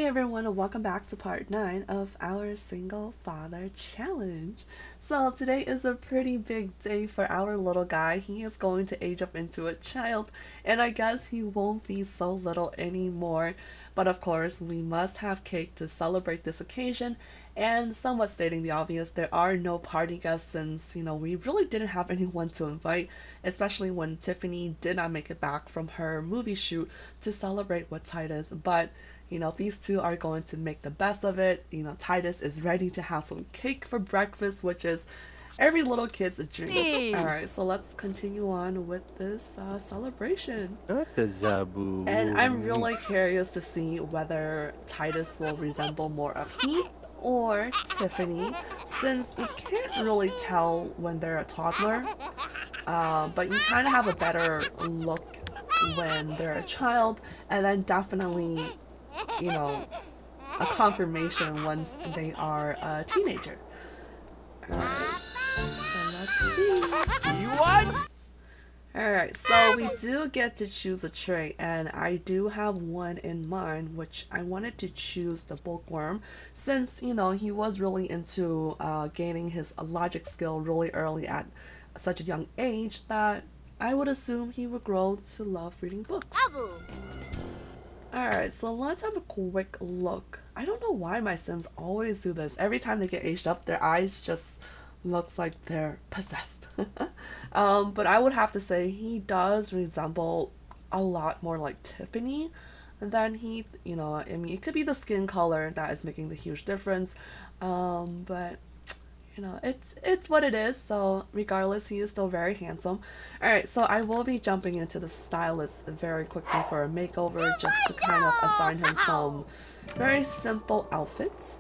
everyone, and welcome back to part 9 of our single father challenge. So today is a pretty big day for our little guy. He is going to age up into a child, and I guess he won't be so little anymore. But of course, we must have cake to celebrate this occasion. And somewhat stating the obvious, there are no party guests since, we really didn't have anyone to invite, especially when Tiffany did not make it back from her movie shoot to celebrate with Titus. But these two are going to make the best of it. Titus is ready to have some cake for breakfast, which is every little kid's dream. Alright, so let's continue on with this celebration. And I'm really curious to see whether Titus will resemble more of Heath or Tiffany, since you can't really tell when they're a toddler, but you kind of have a better look when they're a child, and then definitely a confirmation once they are a teenager. Alright, so let's see. Do you want? Alright, so we do get to choose a trait, and I do have one in mind, which I wanted to choose the bookworm, since, he was really into gaining his logic skill really early at such a young age that I would assume he would grow to love reading books. Alright, so let's have a quick look. I don't know why my Sims always do this. Every time they get aged up, their eyes just looks like they're possessed. But I would have to say he does resemble a lot more like Tiffany than he, I mean, it could be the skin color that is making the huge difference. But it's what it is, so regardless, he is still very handsome. Alright, so I will be jumping into the stylist very quickly for a makeover, just to kind of assign him some very simple outfits.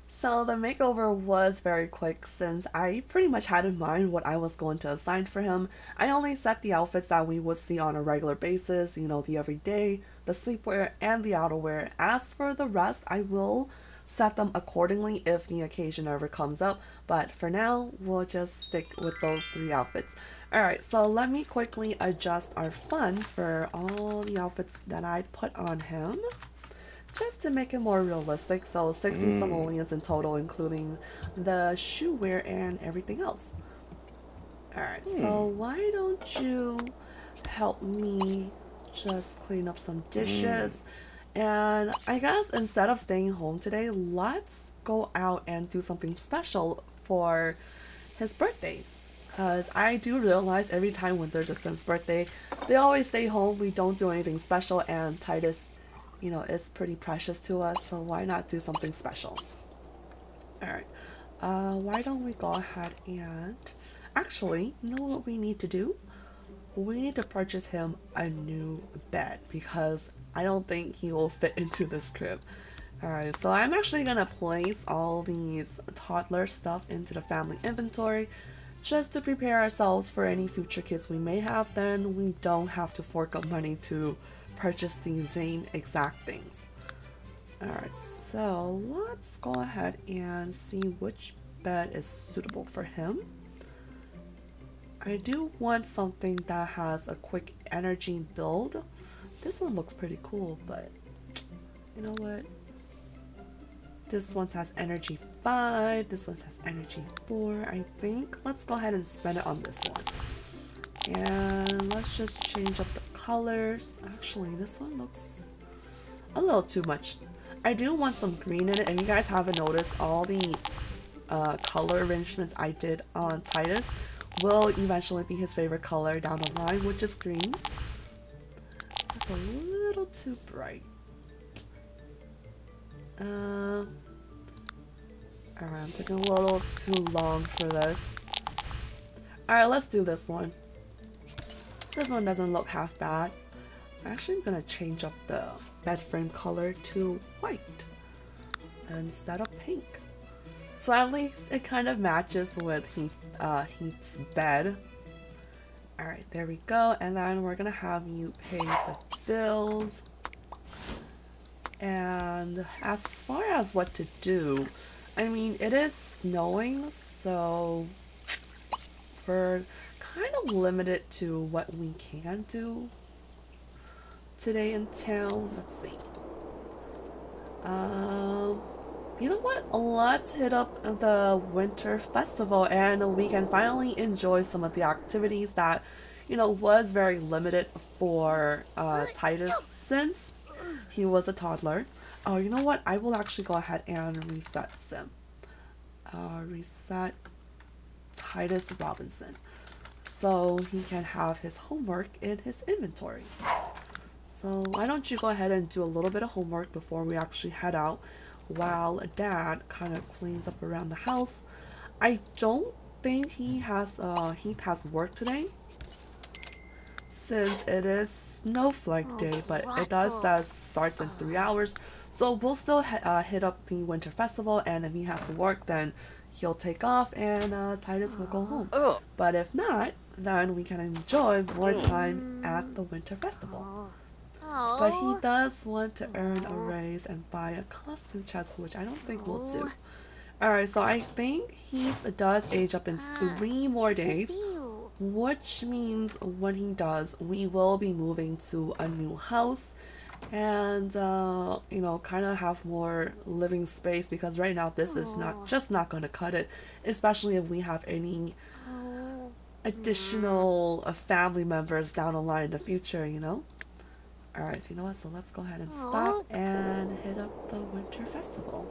So the makeover was very quick, since I pretty much had in mind what I was going to assign for him. I only set the outfits that we would see on a regular basis, the everyday, the sleepwear, and the outerwear. As for the rest, I will set them accordingly if the occasion ever comes up, but for now, we'll just stick with those 3 outfits. Alright, so let me quickly adjust our funds for all the outfits that I put on him, just to make it more realistic. So 60 simoleons in total, including the shoe wear and everything else. Alright, so why don't you help me just clean up some dishes, and I guess instead of staying home today, let's go out and do something special for his birthday. Because I do realize every time when there's a Sim's birthday, they always stay home, we don't do anything special, and Titus, it's pretty precious to us, so why not do something special? Alright, why don't we go ahead and... Actually, you know what we need to do? We need to purchase him a new bed, because I don't think he will fit into this crib. Alright, so I'm actually gonna place all these toddler stuff into the family inventory, just to prepare ourselves for any future kids we may have. Then we don't have to fork up money to purchase these same exact things. Alright, so let's go ahead and see which bed is suitable for him. I do want something that has a quick energy build. This one looks pretty cool, but you know what? This one has energy 5, this one has energy 4, I think. Let's go ahead and spend it on this one. And let's just change up the colors. Actually, this one looks a little too much. I do want some green in it, and you guys haven't noticed, all the color arrangements I did on Titus will eventually be his favorite color down the line, which is green. It's a little too bright. Alright, I'm taking a little too long for this. Alright, let's do this one. This one doesn't look half bad. Actually, I'm gonna change up the bed frame color to white instead of pink. So at least it kind of matches with Heath's bed. Alright, there we go. And then we're gonna have you pay the bills. And as far as what to do, I mean, it is snowing, so we're kind of limited to what we can do today in town. Let's see. You know what? Let's hit up the winter festival and we can finally enjoy some of the activities that, you know, was very limited for Titus since he was a toddler. Oh, you know what? I will actually go ahead and reset Sim. Reset Titus Robinson. So he can have his homework in his inventory. So why don't you go ahead and do a little bit of homework before we actually head out while Dad kind of cleans up around the house. I don't think he has work today since it is Snowflake Day, but it does says starts in 3 hours. So we'll still hit up the winter festival, and if he has to work, then he'll take off and Titus will go home. But if not, then we can enjoy more time at the winter festival. But he does want to earn a raise and buy a costume chest, which I don't think we'll do. Alright, so I think he does age up in 3 more days, which means when he does, we will be moving to a new house and, you know, kind of have more living space, because right now this is not going to cut it, especially if we have any additional family members down the line in the future, you know? Alright, so you know what, so let's go ahead and stop and hit up the winter festival.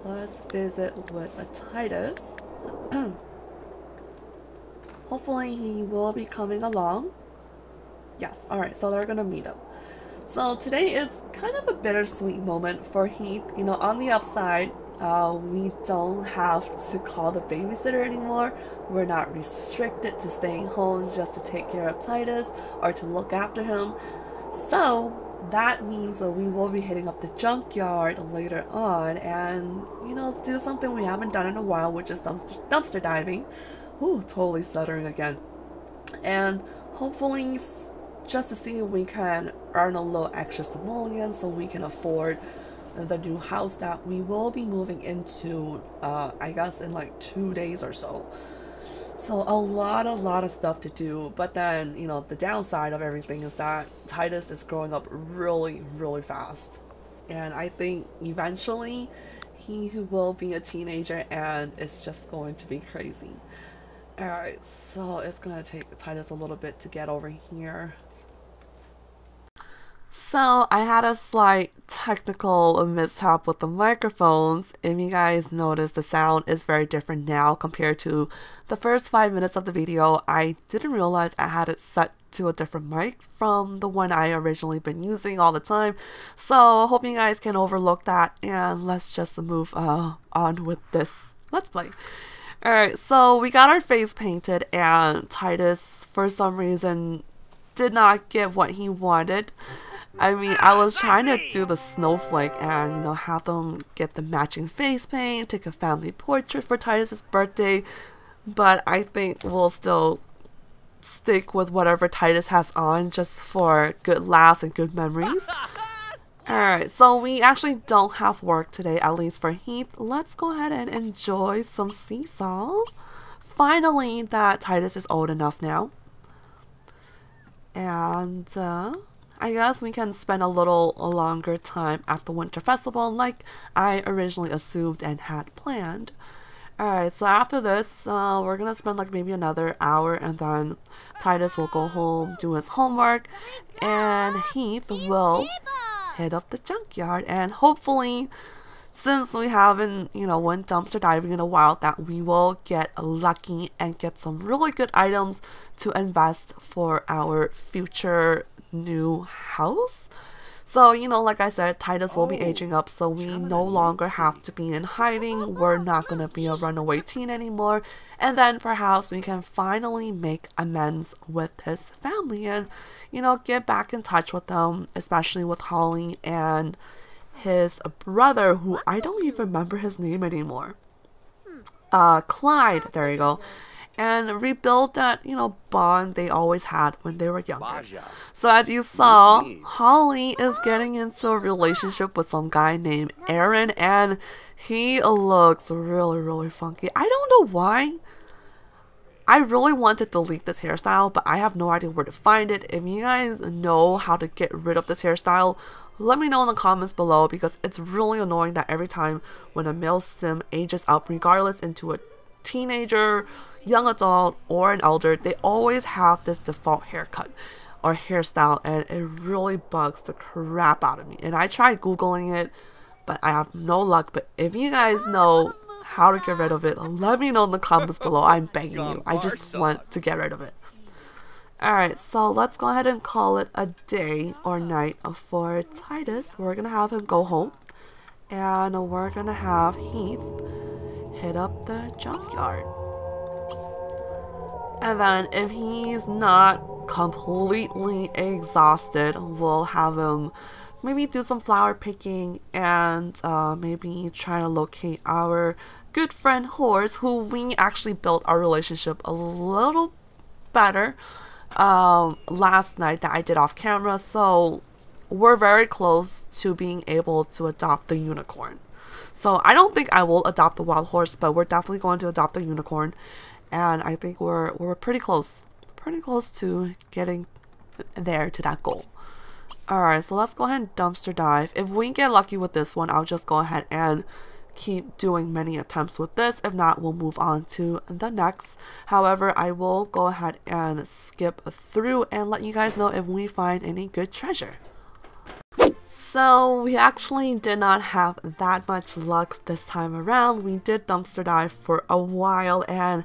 Let's visit with a Titus. Hopefully he will be coming along. Yes, alright, so they're gonna meet up. So today is kind of a bittersweet moment for Heath. You know, on the upside, we don't have to call the babysitter anymore. We're not restricted to staying home just to take care of Titus or to look after him. So that means that we will be hitting up the junkyard later on and, you know, do something we haven't done in a while, which is dumpster diving. Ooh, totally stuttering again. And hopefully just to see if we can earn a little extra simoleon so we can afford the new house that we will be moving into, I guess in like 2 days or so. So a lot of stuff to do, but then, you know, the downside of everything is that Titus is growing up really fast, and I think eventually he will be a teenager and it's just going to be crazy. Alright, so it's gonna take Titus a little bit to get over here. So I had a slight technical mishap with the microphones. If you guys notice, the sound is very different now compared to the first 5 minutes of the video. I didn't realize I had it set to a different mic from the one I originally been using all the time. So I hope you guys can overlook that, and let's just move on with this Let's Play. Alright, so we got our face painted, and Titus, for some reason, did not get what he wanted. I mean, I was trying to do the snowflake and, you know, have them get the matching face paint, take a family portrait for Titus's birthday, but I think we'll still stick with whatever Titus has on just for good laughs and good memories. Alright, so we actually don't have work today, at least for Heath. Let's go ahead and enjoy some seesaw. Finally, that Titus is old enough now. And, I guess we can spend a little longer time at the Winter Festival like I originally assumed and had planned. Alright, so after this, we're gonna spend like maybe another hour, and then Titus will go home, do his homework, and Heath will hit up the junkyard, and hopefully, since we haven't, you know, went dumpster diving in a while, that we will get lucky and get some really good items to invest for our future new house. So, you know, like I said, Titus will be aging up, so we no longer have to be in hiding. We're not going to be a runaway teen anymore. And then perhaps we can finally make amends with his family and, you know, get back in touch with them, especially with Holly and his brother, who I don't even remember his name anymore. Clyde, there you go. And rebuild that, bond they always had when they were younger. So as you saw, Holly is getting into a relationship with some guy named Aaron, and he looks really, really funky. I don't know why. I really want to delete this hairstyle, but I have no idea where to find it. If you guys know how to get rid of this hairstyle, let me know in the comments below, because it's really annoying that every time when a male sim ages up, regardless into a teenager, young adult, or an elder, they always have this default haircut or hairstyle, and it really bugs the crap out of me. And I tried googling it, but I have no luck. But if you guys know how to get rid of it, let me know in the comments below. I'm begging you. I just want to get rid of it. Alright, so let's go ahead and call it a day or night for Titus. We're gonna have him go home, and we're gonna have Heath hit up the junkyard. And then if he's not completely exhausted, we'll have him maybe do some flower picking, and maybe try to locate our good friend Horse, who we actually built our relationship a little better last night that I did off camera. So we're very close to being able to adopt the unicorn. So I don't think I will adopt the wild horse, but we're definitely going to adopt the unicorn. And I think we're pretty close to getting there to that goal. Alright, so let's go ahead and dumpster dive. If we get lucky with this one, I'll just go ahead and keep doing many attempts with this. If not, we'll move on to the next. However, I will go ahead and skip through and let you guys know if we find any good treasure. So we actually did not have that much luck this time around. We did dumpster dive for a while and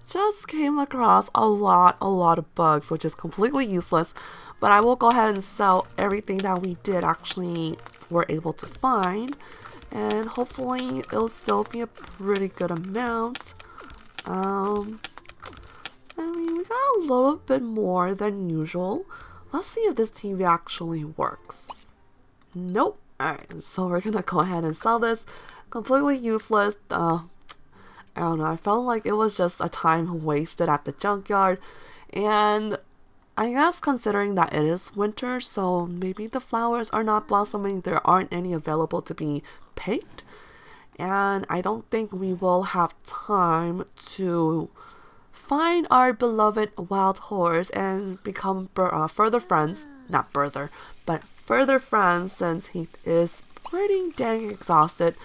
just came across a lot of bugs, which is completely useless. But I will go ahead and sell everything that we did actually were able to find, and hopefully it'll still be a pretty good amount. I mean, we got a little bit more than usual. Let's see if this TV actually works. Nope. Alright, so we're gonna go ahead and sell this. Completely useless. I don't know, I felt like it was just a time wasted at the junkyard. And I guess considering that it is winter, so maybe the flowers are not blossoming, there aren't any available to be picked. And I don't think we will have time to find our beloved wild horse and become further friends. Not further, but further friends, since he is pretty dang exhausted.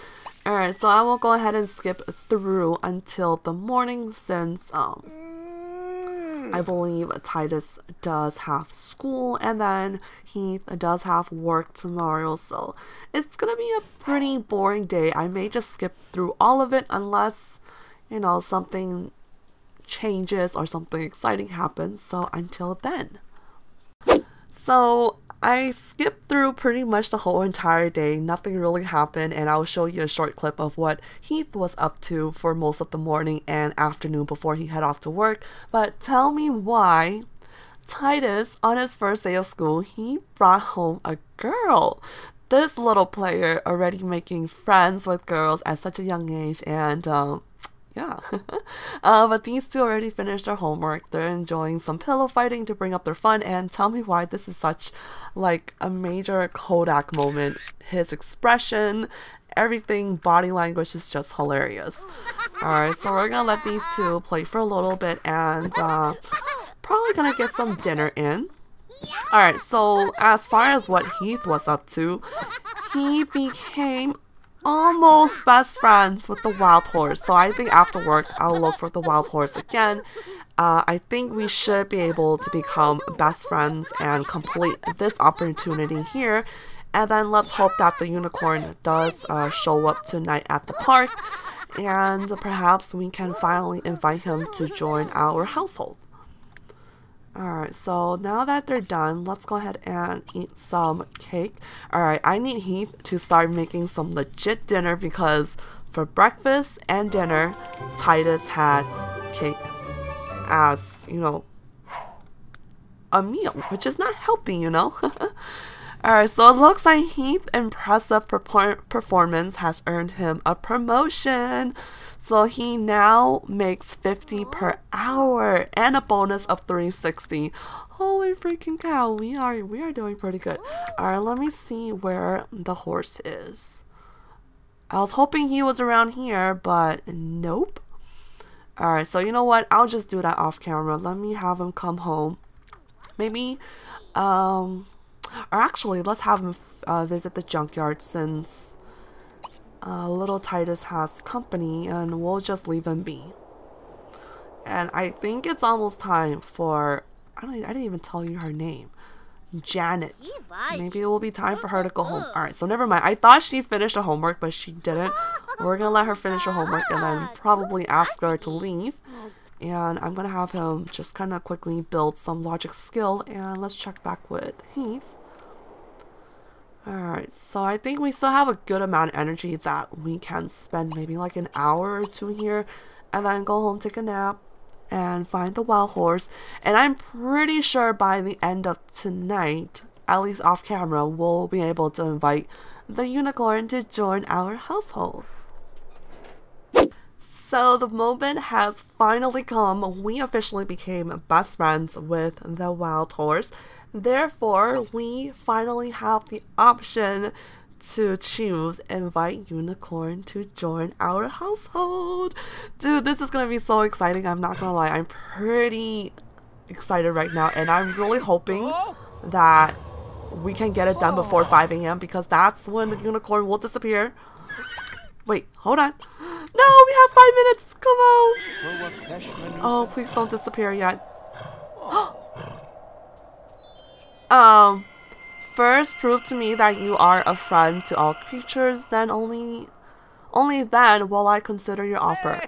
Alright, so I will go ahead and skip through until the morning, since I believe Titus does have school, and then Heath does have work tomorrow, so it's gonna be a pretty boring day. I may just skip through all of it unless, something changes or something exciting happens. So until then. So I skipped through pretty much the whole entire day. Nothing really happened, and I'll show you a short clip of what Heath was up to for most of the morning and afternoon before he head off to work. But tell me why Titus, on his first day of school, he brought home a girl. This little player already making friends with girls at such a young age, and yeah. But these two already finished their homework. They're enjoying some pillow fighting to bring up their fun, and tell me why this is such like a major Kodak moment. His expression, everything, body language is just hilarious. Alright, so we're gonna let these two play for a little bit, and probably gonna get some dinner in. Alright, so as far as what Heath was up to, he became almost best friends with the wild horse. So I think after work I'll look for the wild horse again. I think we should be able to become best friends and complete this opportunity here, and then let's hope that the unicorn does show up tonight at the park, and perhaps we can finally invite him to join our household. Alright, so now that they're done, let's go ahead and eat some cake. Alright, I need Heath to start making some legit dinner, because for breakfast and dinner, Titus had cake as, a meal, which is not healthy, Alright, so it looks like Heath's impressive performance has earned him a promotion. So he now makes 50 per hour and a bonus of 360. Holy freaking cow, we are doing pretty good. Alright, let me see where the horse is. I was hoping he was around here, but nope. Alright, so you know what? I'll just do that off camera. Let me have him come home. Maybe, or actually, let's have him visit the junkyard since little Titus has company, and we'll just leave him be. And I think it's almost time for, I didn't even tell you her name. Janet. Maybe it will be time for her to go home. Alright, so never mind. I thought she finished her homework, but she didn't. We're gonna let her finish her homework and then probably ask her to leave. And I'm gonna have him just kind of quickly build some logic skill, and let's check back with Heath. Alright, so I think we still have a good amount of energy that we can spend maybe like an hour or two here, and then go home, take a nap, and find the wild horse. And I'm pretty sure by the end of tonight, at least off camera, we'll be able to invite the unicorn to join our household. So the moment has finally come. We officially became best friends with the wild horse. Therefore, we finally have the option to choose invite unicorn to join our household. Dude, this is gonna be so exciting. I'm not gonna lie, I'm pretty excited right now, and I'm really hoping that we can get it done before 5 AM because that's when the unicorn will disappear. Wait, hold on. No, we have 5 minutes. Come on. Oh, please don't disappear yet. First, prove to me that you are a friend to all creatures, then only then will I consider your offer.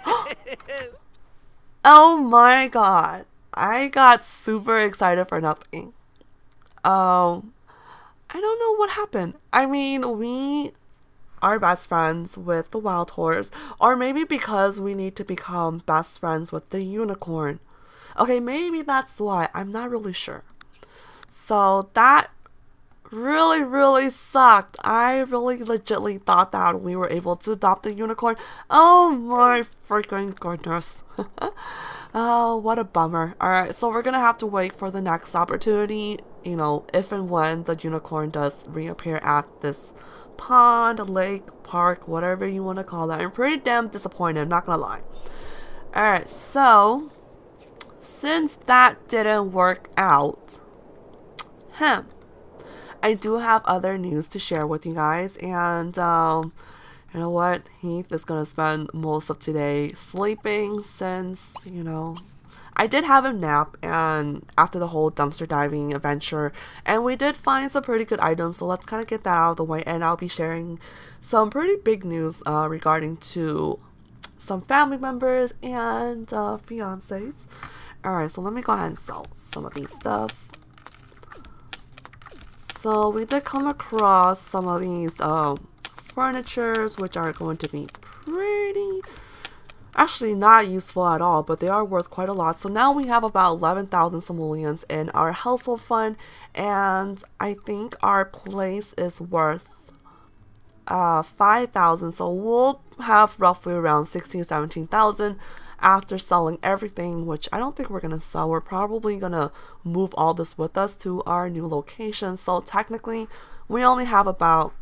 Oh my god. I got super excited for nothing. I don't know what happened. I mean, we are best friends with the wild horse, or maybe because we need to become best friends with the unicorn. Okay, maybe that's why. I'm not really sure. So that really sucked. I really legitly thought that we were able to adopt the unicorn. Oh my freaking goodness. Oh, what a bummer. Alright, so we're gonna have to wait for the next opportunity, you know, if and when the unicorn does reappear at this pond, lake, park, whatever you want to call that. I'm pretty damn disappointed, I'm not gonna lie. Alright, so since that didn't work out, I do have other news to share with you guys, and you know what, Heath is gonna spend most of today sleeping since, you know, I did have him nap and after the whole dumpster diving adventure, and we did find some pretty good items, so let's kind of get that out of the way, and I'll be sharing some pretty big news regarding to some family members and fiancés. Alright, so let me go ahead and sell some of these stuff. So we did come across some of these furnitures, which are going to be pretty, actually not useful at all, but they are worth quite a lot. So now we have about 11,000 simoleons in our household fund, and I think our place is worth 5,000. So we'll have roughly around 16,000 17,000 after selling everything, which I don't think we're gonna sell. We're probably gonna move all this with us to our new location. So technically we only have about,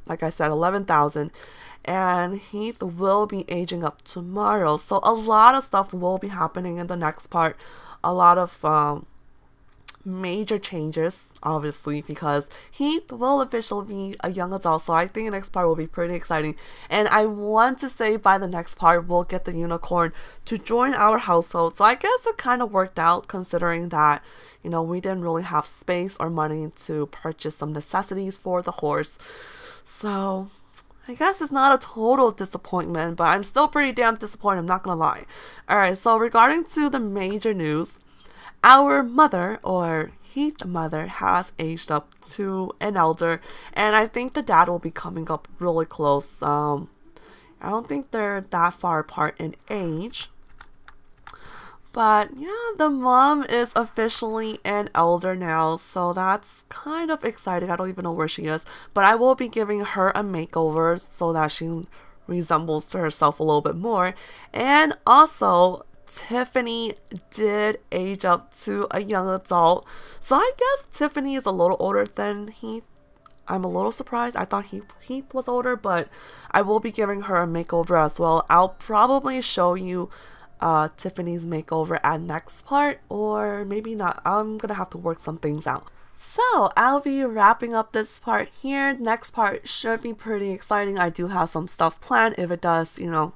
like I said, 11,000, and Heath will be aging up tomorrow, so a lot of stuff will be happening in the next part. A lot of major changes, obviously, because Heath will officially be a young adult, so I think the next part will be pretty exciting. And I want to say by the next part we'll get the unicorn to join our household, so I guess it kind of worked out considering that, you know, we didn't really have space or money to purchase some necessities for the horse. So I guess it's not a total disappointment, but I'm still pretty damn disappointed, I'm not gonna lie. Alright, so regarding to the major news, our mother, or Heath's mother, has aged up to an elder, and I think the dad will be coming up really close. I don't think they're that far apart in age, But yeah, the mom is officially an elder now, so that's kind of exciting. I don't even know where she is, but I will be giving her a makeover so that she resembles to herself a little bit more. And also, Tiffany did age up to a young adult, so I guess Tiffany is a little older than Heath. I'm a little surprised. I thought Heath was older, but I will be giving her a makeover as well. I'll probably show you Tiffany's makeover at next part, or maybe not. I'm gonna have to work some things out. So I'll be wrapping up this part here. Next part should be pretty exciting. I do have some stuff planned. If it does, you know,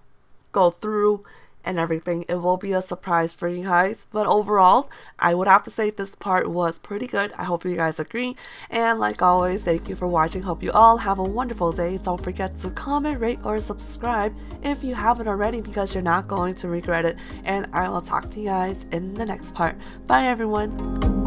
go through and everything, it will be a surprise for you guys. But overall, I would have to say this part was pretty good. I hope you guys agree. And like always, thank you for watching. Hope you all have a wonderful day. Don't forget to comment, rate, or subscribe if you haven't already, because you're not going to regret it. And I will talk to you guys in the next part. Bye everyone.